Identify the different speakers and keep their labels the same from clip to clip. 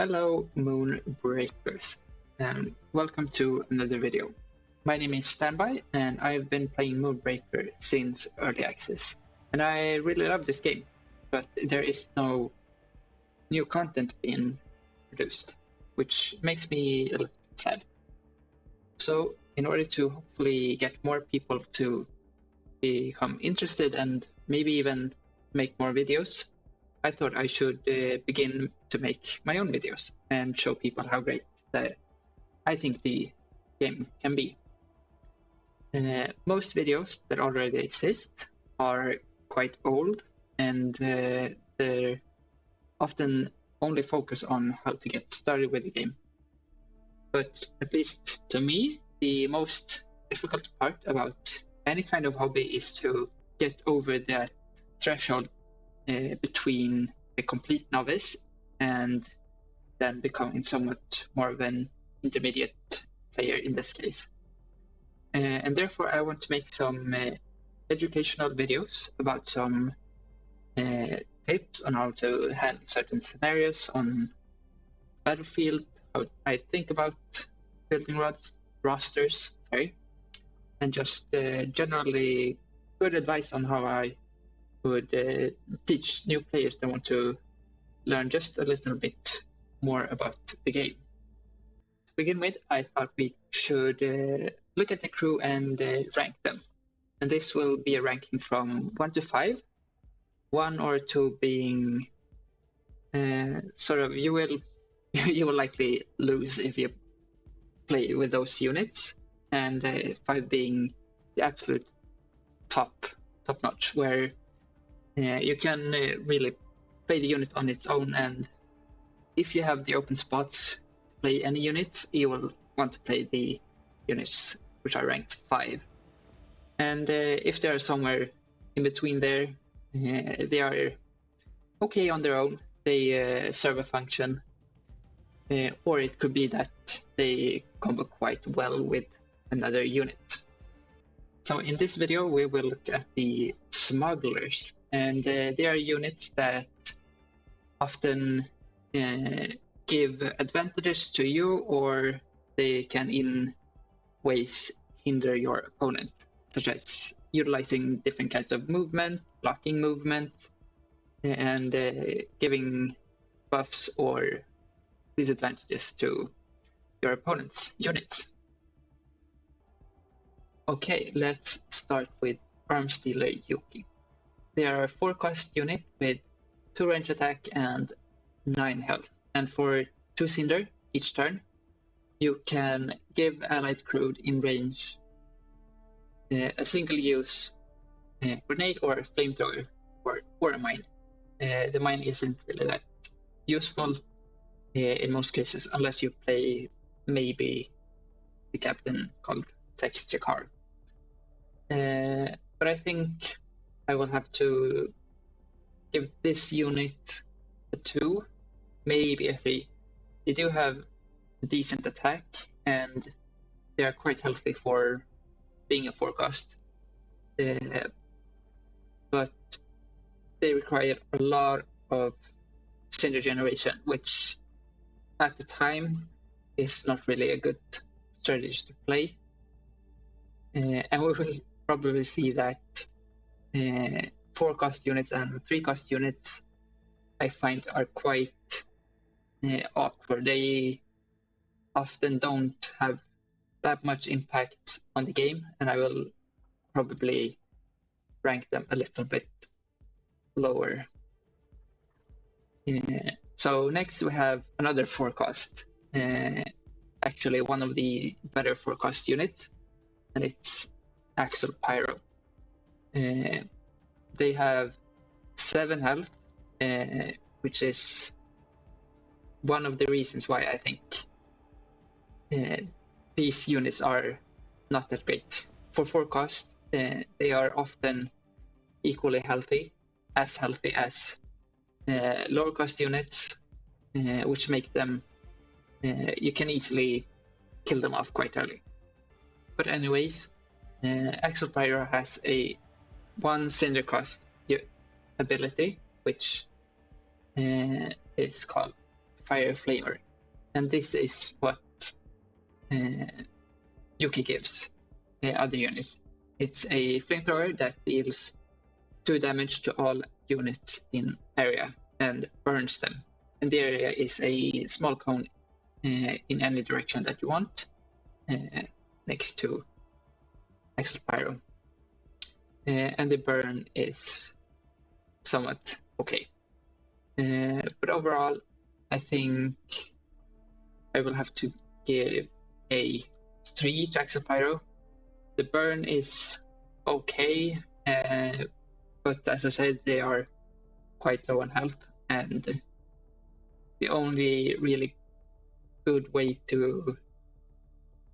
Speaker 1: Hello Moonbreakers, and welcome to another video. My name is Standby and I've been playing Moonbreaker since early access, and I really love this game, but there is no new content being produced, which makes me a little sad. So in order to hopefully get more people to become interested and maybe even make more videos, I thought I should begin to make my own videos and show people how great that I think the game can be. Most videos that already exist are quite old, and they often only focus on how to get started with the game. But at least to me, the most difficult part about any kind of hobby is to get over that threshold between a complete novice and then becoming somewhat more of an intermediate player in this case. And therefore, I want to make some educational videos about some tips on how to handle certain scenarios on Battlefield, how I think about building rosters, and just generally good advice on how I would teach new players that want to learn just a little bit more about the game. To begin with, I thought we should look at the crew and rank them. And this will be a ranking from 1 to 5, 1 or 2 being you will likely lose if you play with those units, and 5 being the absolute top notch, where you can really play the unit on its own, and if you have the open spots to play any units, you will want to play the units which are ranked 5. And if they are somewhere in between there, they are okay on their own. They serve a function, or it could be that they combo quite well with another unit. So in this video, we will look at the Smugglers, and they are units that often give advantages to you, or they can in ways hinder your opponent, such as utilizing different kinds of movement, blocking movement, and giving buffs or disadvantages to your opponent's units. Okay, let's start with Arms Dealer Yuki. They are a 4-cost unit with 2 range attack and 9 health. And for 2 Cinder each turn, you can give allied crew in range a single-use grenade or a flamethrower or a mine. The mine isn't really that useful in most cases, unless you play maybe the captain called Tex Jakar. But I think I will have to give this unit a 2, maybe a 3. They do have a decent attack, and they are quite healthy for being a 4-cost. But they require a lot of cinder generation, which at the time is not really a good strategy to play. And we will probably see that 4-cost units and 3-cost units I find are quite awkward. They often don't have that much impact on the game, and I will probably rank them a little bit lower. So next we have another 4-cost, actually one of the better 4-cost units, and it's Axel Pyro. They have 7 health, which is one of the reasons why I think these units are not that great. For 4-cost, they are often equally healthy as lower cost units, which make them you can easily kill them off quite early. But anyways, Axel Pyro has a 1 cinder cost ability, which is called fire flamer, and this is what Yuki gives other units. It's a flamethrower that deals 2 damage to all units in area and burns them. And the area is a small cone in any direction that you want, next to Axel Pyro. And the burn is somewhat okay. But overall, I think I will have to give a 3 to Axel Pyro. The burn is okay, but as I said, they are quite low on health, and the only really good way to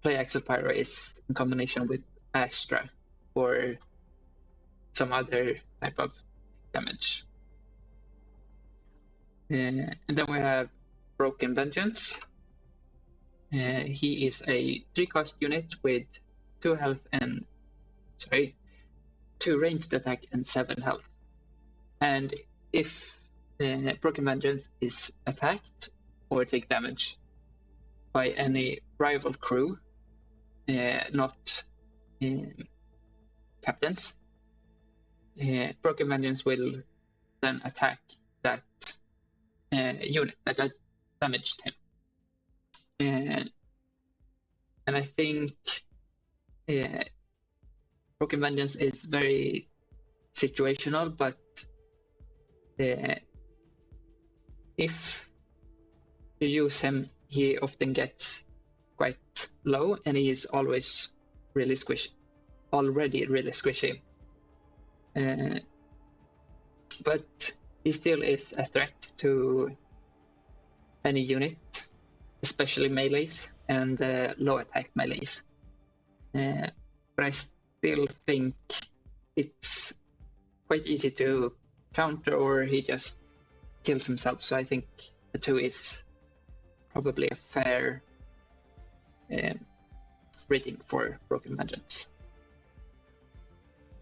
Speaker 1: play Axel Pyro is in combination with Astra or some other type of damage. And then we have Broken Vengeance. He is a 3-cost unit with 2 health and 2 ranged attack and 7 health. And if Broken Vengeance is attacked or take damage by any rival crew, not captains, Broken Vengeance will then attack that unit that damaged him. And I think Broken Vengeance is very situational, but if you use him, he often gets quite low, and he is always really squishy. Already really squishy. But he still is a threat to any unit, especially melees and low attack melees. But I still think it's quite easy to counter, or he just kills himself. So I think the 2 is probably a fair rating for Broken Vengeance.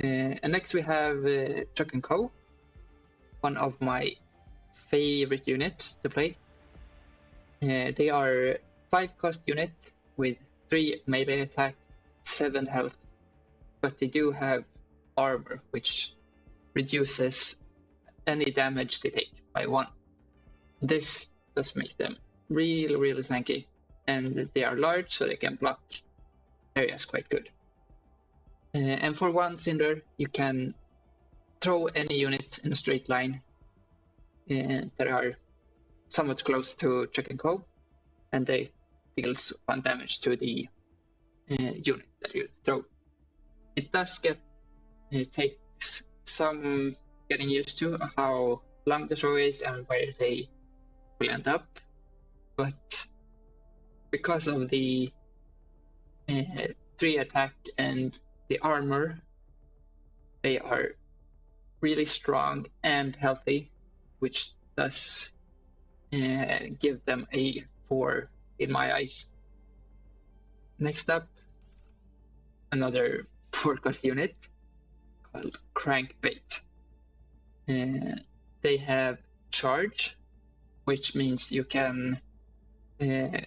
Speaker 1: And next we have Chuck and Co., one of my favorite units to play. They are 5-cost unit with 3 melee attack, 7 health, but they do have armor, which reduces any damage they take by 1. This does make them really, really tanky, and they are large, so they can block areas quite good. And for 1 Cinder, you can throw any units in a straight line that are somewhat close to Chuck and Co., and they deals 1 damage to the unit that you throw. It does takes some getting used to how long the throw is and where they will end up, but because of the 3 attack and the armor, they are really strong and healthy, which does give them a 4 in my eyes. Next up, another 4-cost unit called Crankbait. They have charge, which means you can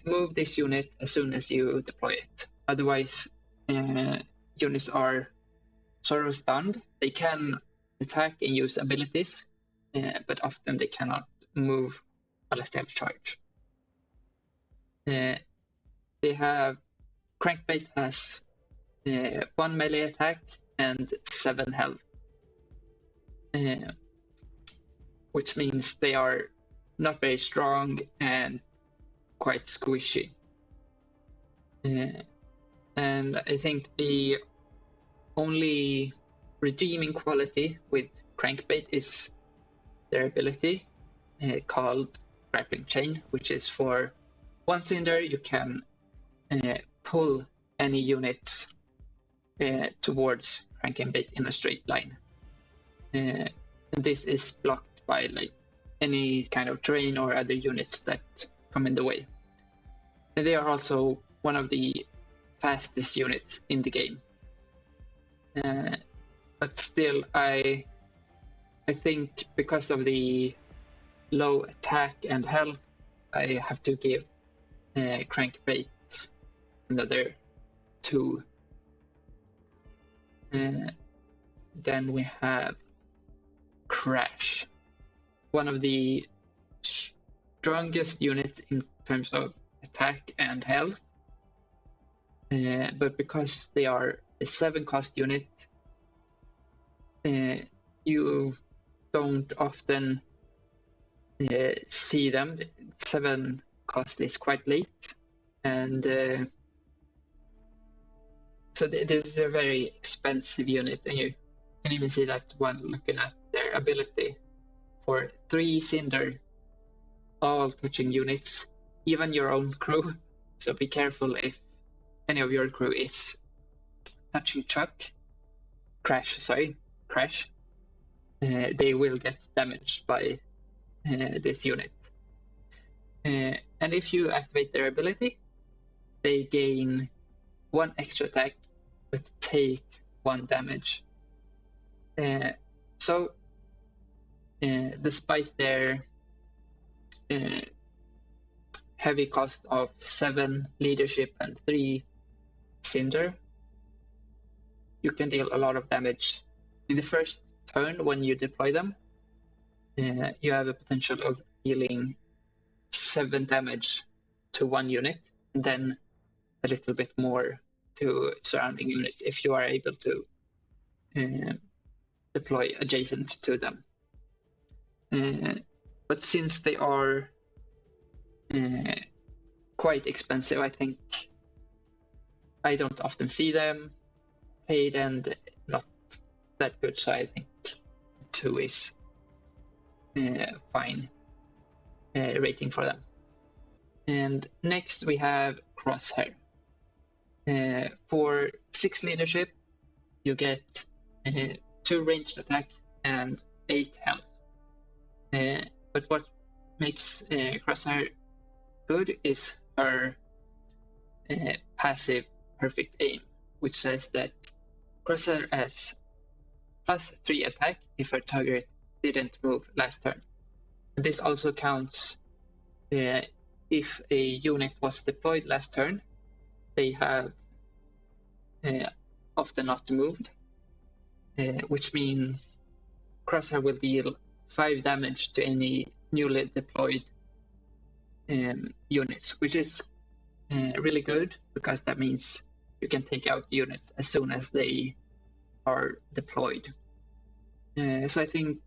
Speaker 1: move this unit as soon as you deploy it. Otherwise, units are sort of stunned. They can attack and use abilities, but often they cannot move unless they have charge. They have Crankbait has 1 melee attack and 7 health, which means they are not very strong and quite squishy. And I think the only redeeming quality with Crankbait is their ability called Grappling Chain, which is for 1 Cinder you can pull any units towards Crankbait in a straight line. And this is blocked by like any kind of terrain or other units that come in the way. And they are also one of the fastest units in the game. But still, I think because of the low attack and health, I have to give crankbait another 2. Then we have Crash, one of the strongest units in terms of attack and health. But because they are a 7-cost unit, you don't often see them. 7 cost is quite late, and so this is a very expensive unit, and you can even see that when looking at their ability. For 3 Cinder, all touching units, even your own crew. So be careful if any of your crew is touching Crash. They will get damaged by this unit. And if you activate their ability, they gain 1 extra attack, but take 1 damage. So despite their heavy cost of 7 leadership and 3 Cinder, you can deal a lot of damage. In the first turn, when you deploy them, you have a potential of dealing 7 damage to 1 unit, and then a little bit more to surrounding units if you are able to deploy adjacent to them. But since they are quite expensive, I think I don't often see them played and not that good, so I think 2 is fine rating for them. And next we have Crosshair. For 6 leadership, you get 2 ranged attack and 8 health. But what makes Crosshair good is her passive perfect aim, which says that Crosshair has +3 attack if her target didn't move last turn. And this also counts if a unit was deployed last turn, they have often not moved, which means Crosshair will deal 5 damage to any newly deployed units, which is really good because that means you can take out units as soon as they are deployed. So I think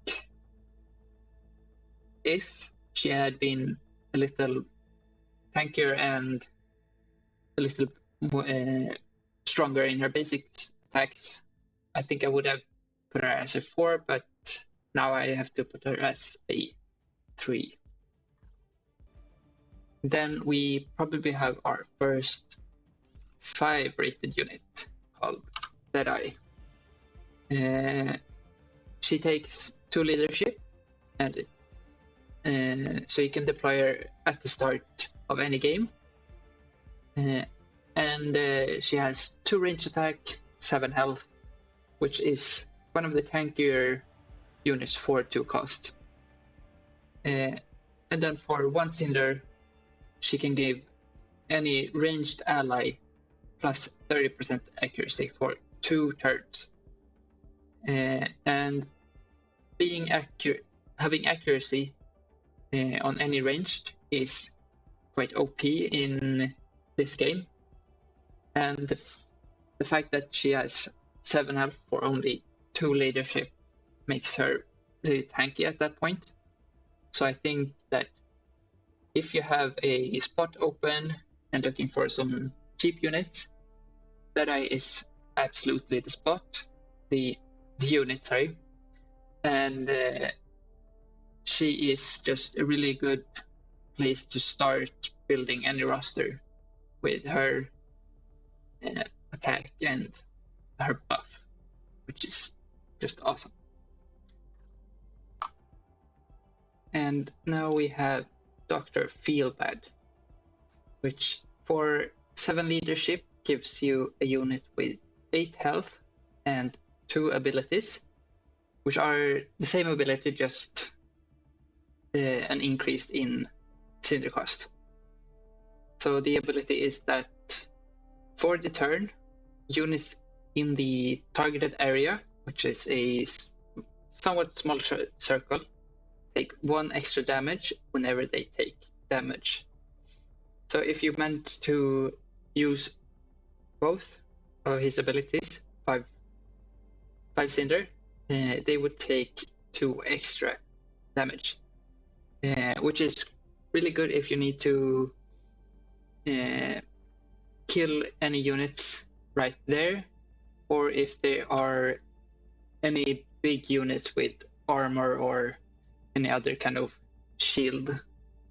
Speaker 1: if she had been a little tankier and a little stronger in her basic attacks, I think I would have put her as a 4, but now I have to put her as a 3. Then we probably have our first 5 rated unit called Deadeye. She takes 2 leadership, and so you can deploy her at the start of any game. And she has 2 range attack, 7 health, which is one of the tankier units for 2 cost. And then for 1 Cinder, she can give any ranged ally plus 30% accuracy for 2 turns. And having accuracy on any ranged is quite OP in this game. And the fact that she has 7 health for only 2 leadership makes her really tanky at that point. So I think that if you have a spot open and looking for some cheap units, Deadeye is absolutely the spot, the unit, sorry. And she is just a really good place to start building any roster with her attack and her buff, which is just awesome. And now we have Dr. Feelbad, which for 7 leadership gives you a unit with 8 health and 2 abilities, which are the same ability, just an increase in cinder cost. So the ability is that for the turn, units in the targeted area, which is a somewhat small circle, take 1 extra damage whenever they take damage. So if you meant to use both of his abilities, 5 cinder, they would take 2 extra damage, which is really good if you need to kill any units right there, or if there are any big units with armor or any other kind of shield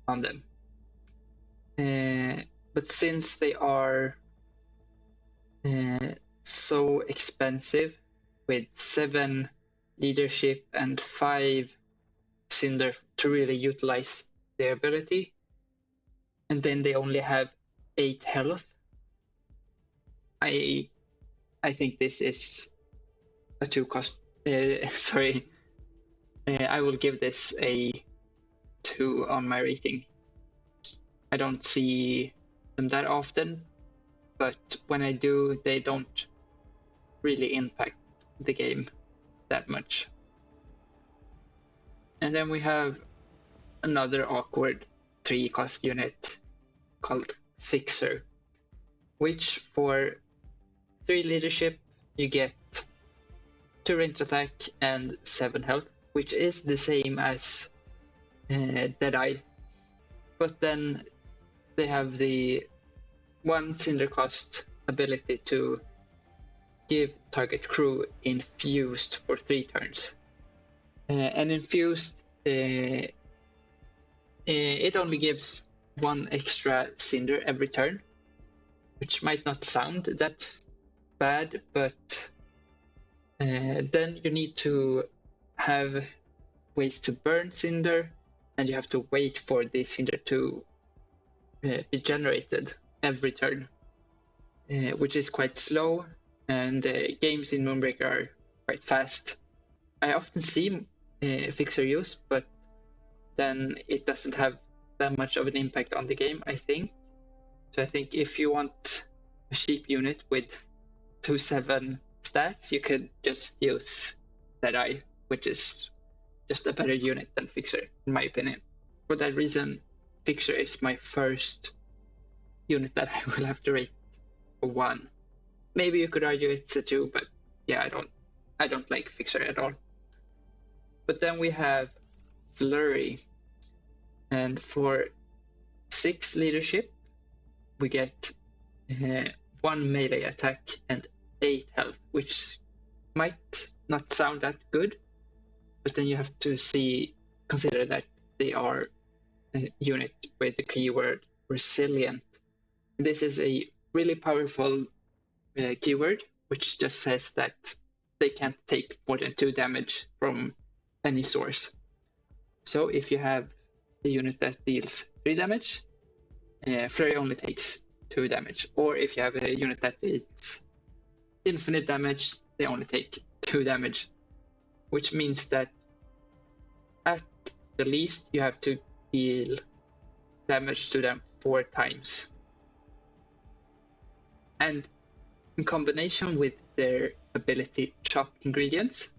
Speaker 1: on them. But since they are so expensive, with 7 leadership and 5 cinder to really utilize their ability, and then they only have 8 health, I think this is a 2 cost. Sorry, I will give this a 2 on my rating. I don't see them that often, but when I do, they don't really impact the game that much. And then we have another awkward 3 cost unit called Fixer, which for 3 leadership you get 2 ranged attack and 7 health, which is the same as Deadeye, but then they have the 1 cinder cost ability to give target crew infused for 3 turns. And infused, it only gives 1 extra cinder every turn, which might not sound that bad, but then you need to have ways to burn cinder, and you have to wait for the cinder to be generated every turn, which is quite slow, and games in Moonbreaker are quite fast. I often see Fixer use, but then it doesn't have that much of an impact on the game, I think. So I think if you want a cheap unit with 2/7 stats, you could just use Deadeye, which is just a better unit than Fixer, in my opinion. For that reason, Fixer is my first unit that I will have to rate a 1. Maybe you could argue it's a 2, but yeah, I don't like Fixer at all. But then we have Flurry, and for 6 leadership, we get 1 melee attack and 8 health, which might not sound that good, but then you have to consider that they are a unit with the keyword resilient. This is a really powerful keyword, which just says that they can't take more than 2 damage from any source. So if you have a unit that deals 3 damage, Flurry only takes 2 damage. Or if you have a unit that deals infinite damage, they only take 2 damage, which means that at the least you have to deal damage to them 4 times. And in combination with their ability chop ingredients,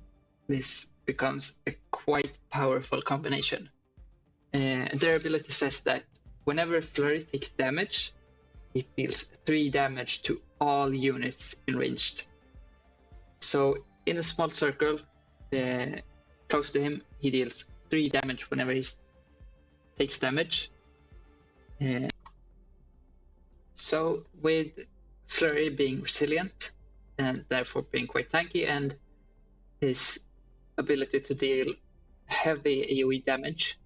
Speaker 1: this becomes a quite powerful combination. Their ability says that whenever Flurry takes damage, it deals 3 damage to all units in ranged. So in a small circle close to him, he deals 3 damage whenever he takes damage. So with Flurry being resilient and therefore being quite tanky, and his ability to deal heavy AoE damage,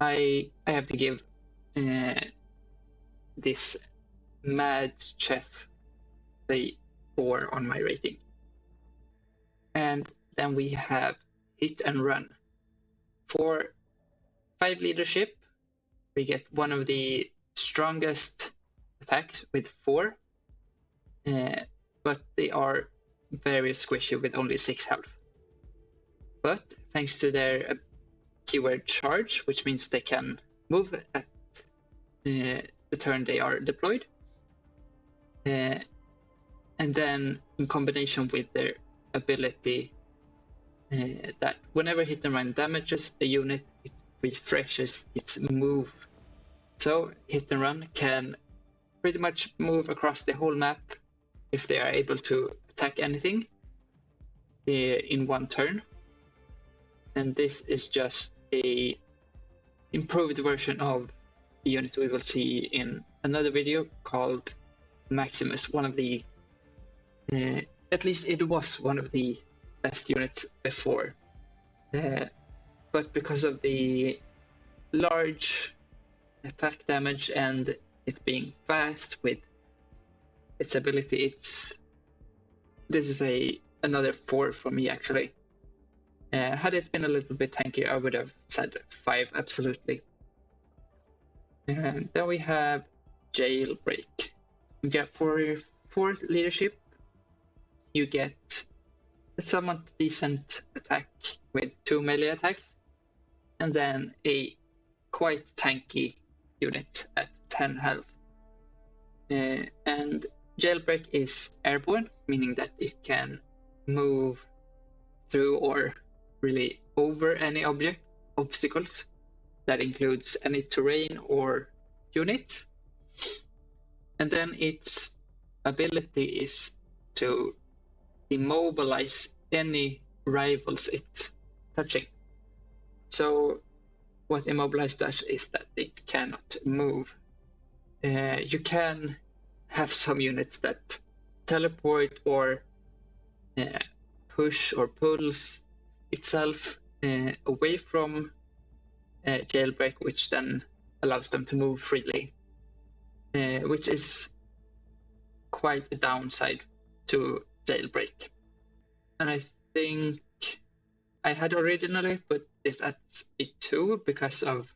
Speaker 1: I have to give this mad chef a 4 on my rating. And then we have Hit and Run. For 5 leadership, we get one of the strongest attacks with 4, but they are very squishy with only 6 health. But thanks to their keyword charge, which means they can move at the turn they are deployed. And then in combination with their ability that whenever hit and run damages a unit, it refreshes its move. So hit and run can pretty much move across the whole map if they are able to attack anything in one turn. And this is just a improved version of a unit we will see in another video called Maximus, one of the at least it was one of the best units before, but because of the large attack damage and it being fast with its ability, this is another 4 for me actually. Had it been a little bit tankier, I would have said 5 absolutely. And then we have Jailbreak. Yeah, for your 4th leadership, you get a somewhat decent attack with 2 melee attacks, and then a quite tanky unit at 10 health. And Jailbreak is airborne, meaning that it can move through or really over any obstacles. That includes any terrain or units. And then its ability is to immobilize any rivals it's touching. So what immobilize does is that it cannot move. You can have some units that teleport or push or pulls itself away from Jailbreak, which then allows them to move freely, which is quite a downside to Jailbreak. And I think I had originally put this at a 2 because of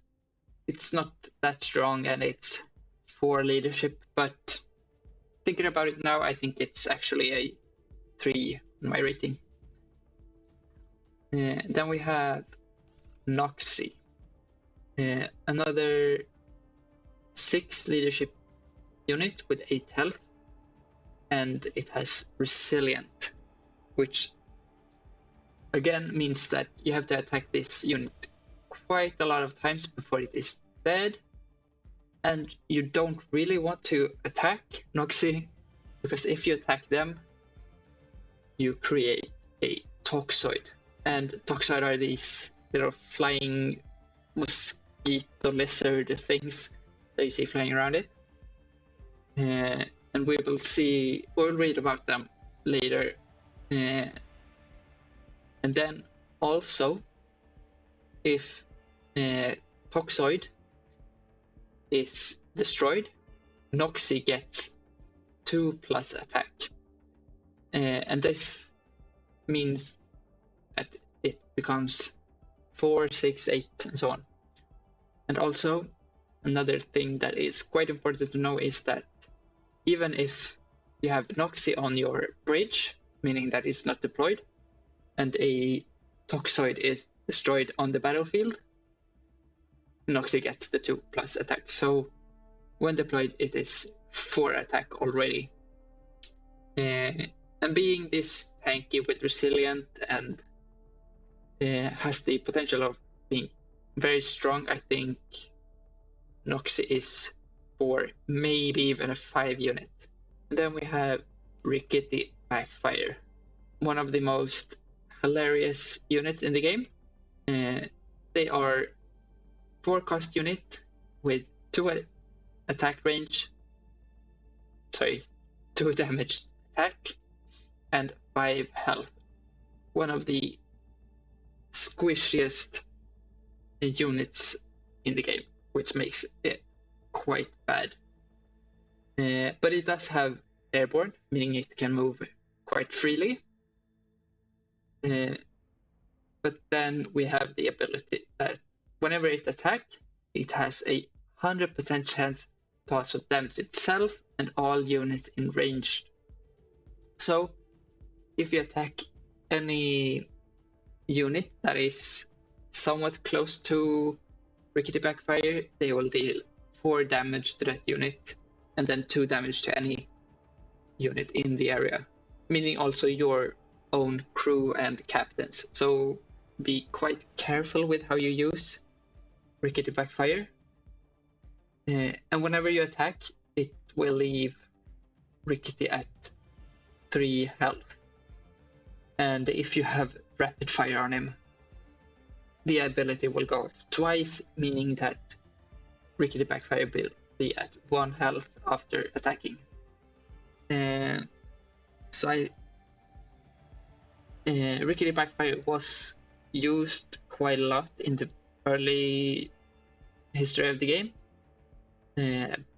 Speaker 1: it's not that strong and it's 4 leadership, but thinking about it now, I think it's actually a 3 in my rating. Then we have Noxy, another 6 leadership unit with 8 health, and it has Resilient, which again means that you have to attack this unit quite a lot of times before it is dead, and you don't really want to attack Noxy, because if you attack them, you create a Toxoid, and Toxoid are these little flying mosquito lizard things that you see flying around it, and we'll read about them later. And then also, if Toxoid is destroyed, Noxy gets 2+ attack, and this means that it becomes 4, 6, 8, and so on. And also, another thing that is quite important to know is that even if you have Noxy on your bridge, meaning that it's not deployed, and a Toxoid is destroyed on the battlefield, Noxy gets the 2+ attack. So when deployed, it is 4 attack already. And being this tanky with Resilient and has the potential of being very strong, I think Noxy is 4, maybe even a 5 unit. And then we have Rickety Backfire, one of the most hilarious units in the game. They are 4 cost unit with 2 attack range, 2 damage attack, and 5 health. One of the squishiest units in the game, which makes it quite bad. But it does have airborne, meaning it can move quite freely. But then we have the ability that whenever it attacks, it has a 100% chance to also damage itself and all units in range. So if you attack any unit that is somewhat close to Rickety Backfire, they will deal 4 damage to that unit, and then 2 damage to any unit in the area, meaning also your own crew and captains. So be quite careful with how you use Rickety Backfire. And whenever you attack, it will leave Rickety at 3 health. And if you have rapid fire on him, the ability will go off twice, meaning that Rickety Backfire will be at 1 health after attacking. Rickety Backfire was used quite a lot in the early history of the game,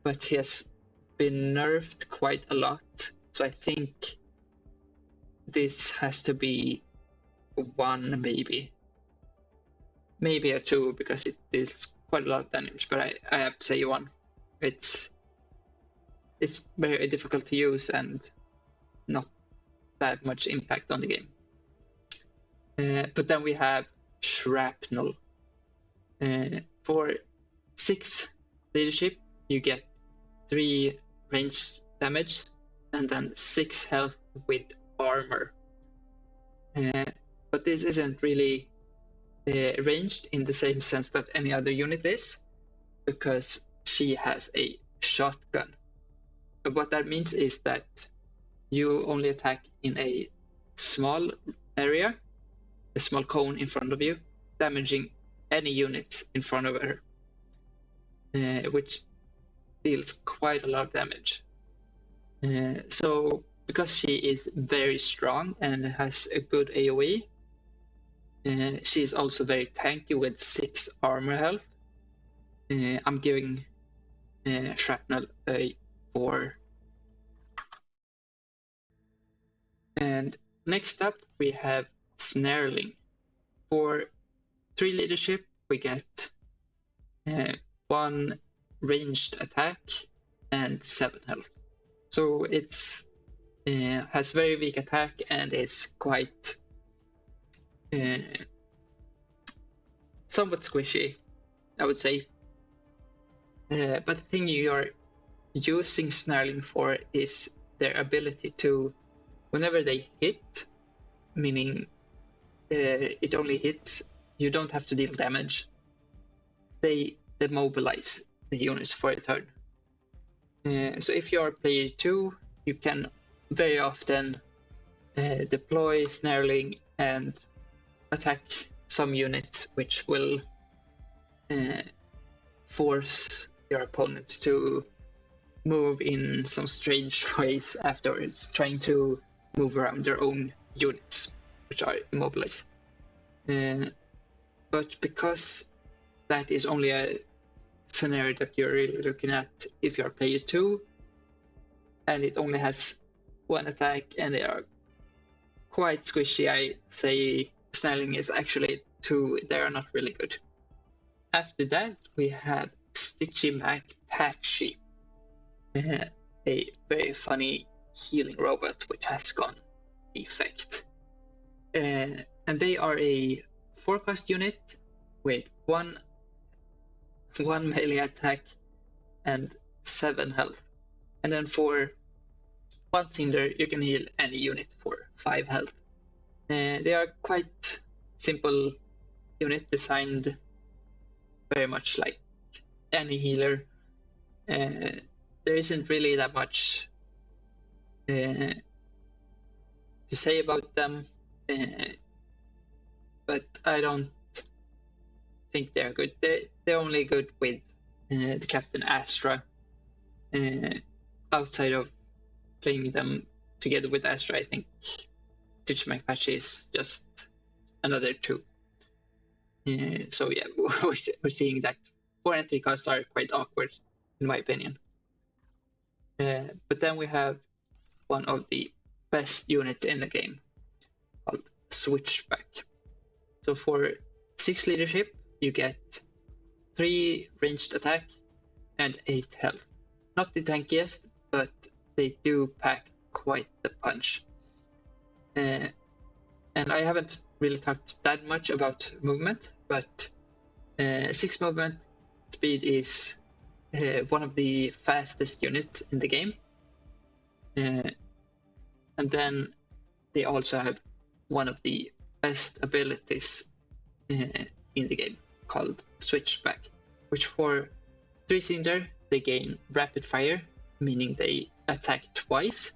Speaker 1: but he has been nerfed quite a lot. So I think this has to be 1, maybe a 2, because it is quite a lot of damage. But I have to say 1. It's very difficult to use and not that much impact on the game. But then we have Shrapnel. For 6 leadership, you get 3 range damage and then 6 health with armor. But this isn't really ranged in the same sense that any other unit is, because she has a shotgun. But what that means is that you only attack in a small area, a small cone in front of you, damaging any units in front of her, which deals quite a lot of damage. So because she is very strong and has a good AoE, she is also very tanky with 6 armor health. I'm giving Shrapnel a 4. And next up we have Snarling. For 3 leadership, we get 1 ranged attack and 7 health. So it's has very weak attack and is quite somewhat squishy, I would say. But the thing you are using Snarling for is their ability to, whenever they hit, meaning it only hits, you don't have to deal damage, they demobilize the units for a turn. So if you are player 2, you can very often deploy Snarling and attack some units, which will force your opponents to move in some strange ways afterwards, trying to move around their own units, which are immobilized. But because that is only a scenario that you're really looking at if you're player 2, and it only has 1 attack and they are quite squishy, I say Snarling is actually 2. They are not really good. After that, we have Stitchy Mac Patchy, a very funny healing robot which has gone defect. And they are a 4-cost unit with 1 melee attack and 7 health. And then for 1 cinder, you can heal any unit for 5 health. They are quite simple unit, designed very much like any healer. There isn't really that much to say about them, but I don't think they're good. They're only good with the Captain Astra. Outside of playing them together with Astra, I think Stitch McPatchy is just another 2. So yeah, we're seeing that 4 and 3 costs are quite awkward, in my opinion. But then we have one of the best units in the game, called Switchback. So for 6 leadership, you get 3 ranged attack and 8 health. Not the tankiest, but they do pack quite the punch. And I haven't really talked that much about movement, but 6 movement speed is one of the fastest units in the game. And then they also have one of the best abilities in the game called Switchback, which for 3-cylinder they gain rapid fire, meaning they attack twice.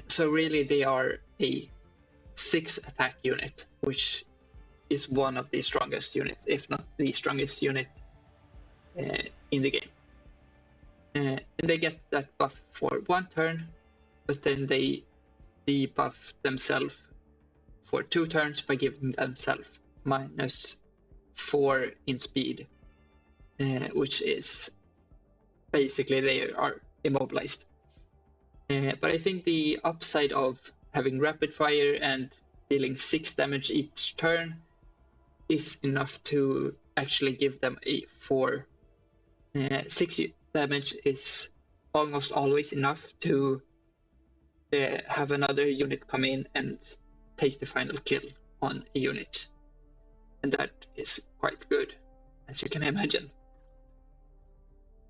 Speaker 1: So really they are a 6 attack unit, which is one of the strongest units, if not the strongest unit in the game. And they get that buff for 1 turn, but then they debuff themselves for 2 turns by giving themselves -4 in speed, which is basically they are immobilized. But I think the upside of having rapid fire and dealing 6 damage each turn is enough to actually give them a 4. 6 damage is almost always enough to have another unit come in and take the final kill on a unit. And that is quite good, as you can imagine.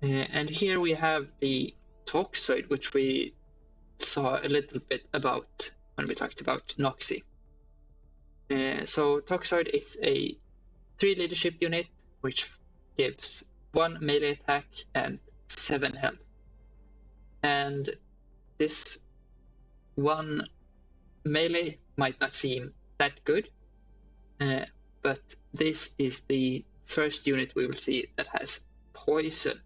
Speaker 1: And here we have the Toxoid, which we saw a little bit about when we talked about Noxy. So Toxoid is a 3 leadership unit, which gives 1 melee attack and 7 health. And this 1 melee might not seem that good, but this is the first unit we will see that has poison.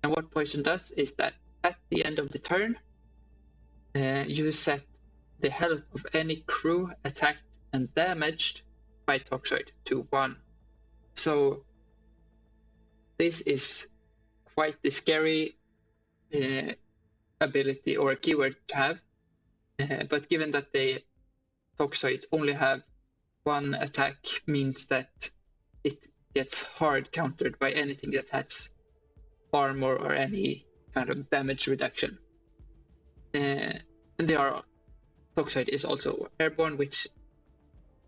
Speaker 1: And what poison does is that at the end of the turn, you set the health of any crew attacked and damaged by Toxoid to 1. So this is quite the scary ability or keyword to have. But given that the Toxoids only have 1 attack, means that it gets hard countered by anything that has armor or any kind of damage reduction. And Toxoid is also airborne, which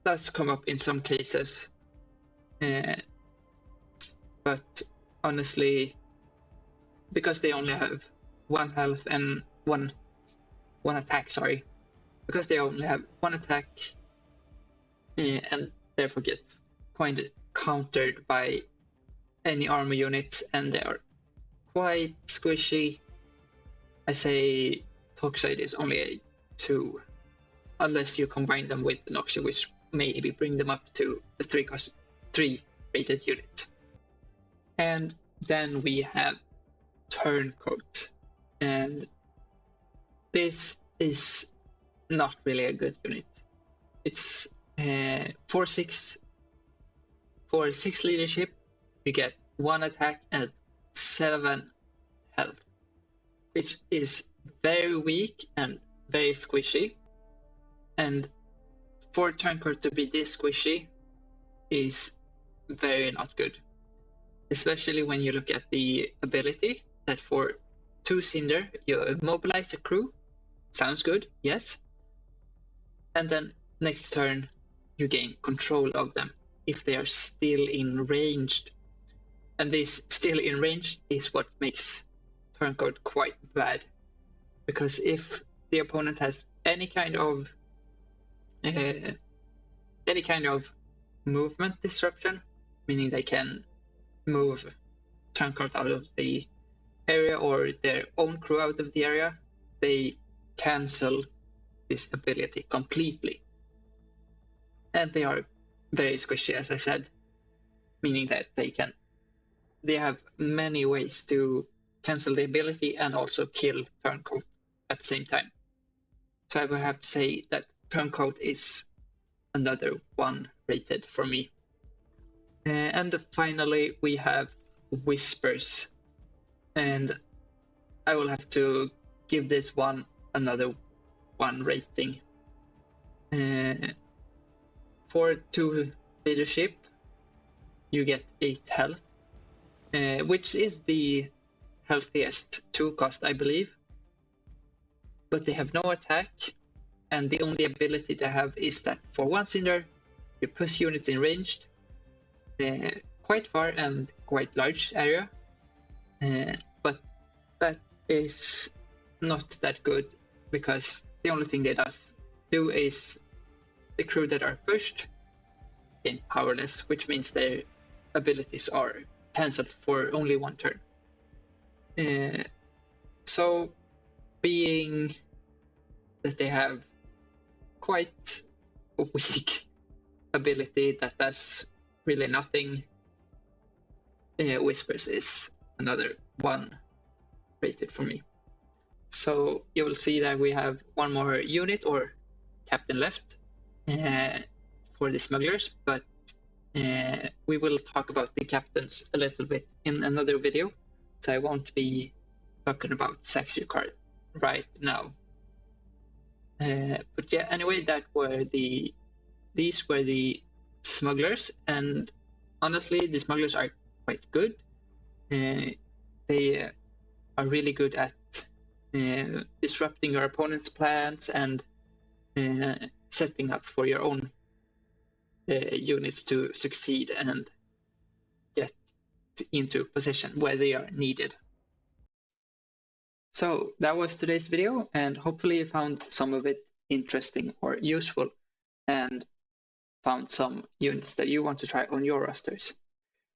Speaker 1: does come up in some cases. But honestly, because they only have 1 health and one attack, because they only have 1 attack and therefore get quite countered by any armor units, and they are quite squishy, I say Toxoid is only a 2, unless you combine them with Noxy, which maybe bring them up to a 3 rated unit. And then we have Turncoat, and this is not really a good unit. It's for 6 leadership, you get 1 attack and 7 health, which is very weak and very squishy. And for Turncoat to be this squishy is very not good, especially when you look at the ability that for 2 Cinder you immobilize a crew. Sounds good, yes. And then next turn you gain control of them if they are still in range. And this still in range is what makes Turncoat quite bad, because if the opponent has any kind of movement disruption, meaning they can move Turncoat out of the area or their own crew out of the area, they cancel this ability completely. And they are very squishy, as I said, meaning that they have many ways to cancel the ability and also kill Turncoat at the same time. So I would have to say that Turncoat is another 1 rated for me. And finally we have Whispers, and I will have to give this one another 1 rating. For 2 leadership you get 8 health, which is the healthiest 2 cost, I believe. But they have no attack, and the only ability they have is that for 1 Cinder you push units in ranged, quite far and quite large area, but that is not that good, because the only thing they do is the crew that are pushed gain powerless, which means their abilities are cancelled for only one turn. So being that they have quite a weak ability that does really nothing, Whispers is another 1 rated for me. So you will see that we have one more unit or captain left for the Smugglers, but we will talk about the captains a little bit in another video, so I won't be talking about Saxio card right now. But yeah, anyway, these were the Smugglers, and honestly, the Smugglers are quite good. They are really good at disrupting your opponent's plans and setting up for your own units to succeed and get into position where they are needed. So that was today's video, and hopefully you found some of it interesting or useful and found some units that you want to try on your rosters.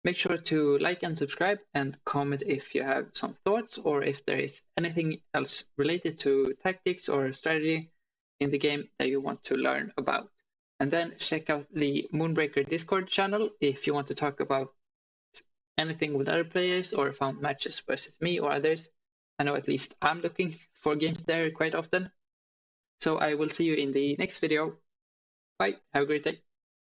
Speaker 1: Make sure to like and subscribe and comment if you have some thoughts or if there is anything else related to tactics or strategy in the game that you want to learn about. And then check out the Moonbreaker Discord channel if you want to talk about anything with other players or found matches versus me or others. I know at least I'm looking for games there quite often. So I will see you in the next video. Bye. Have a great day.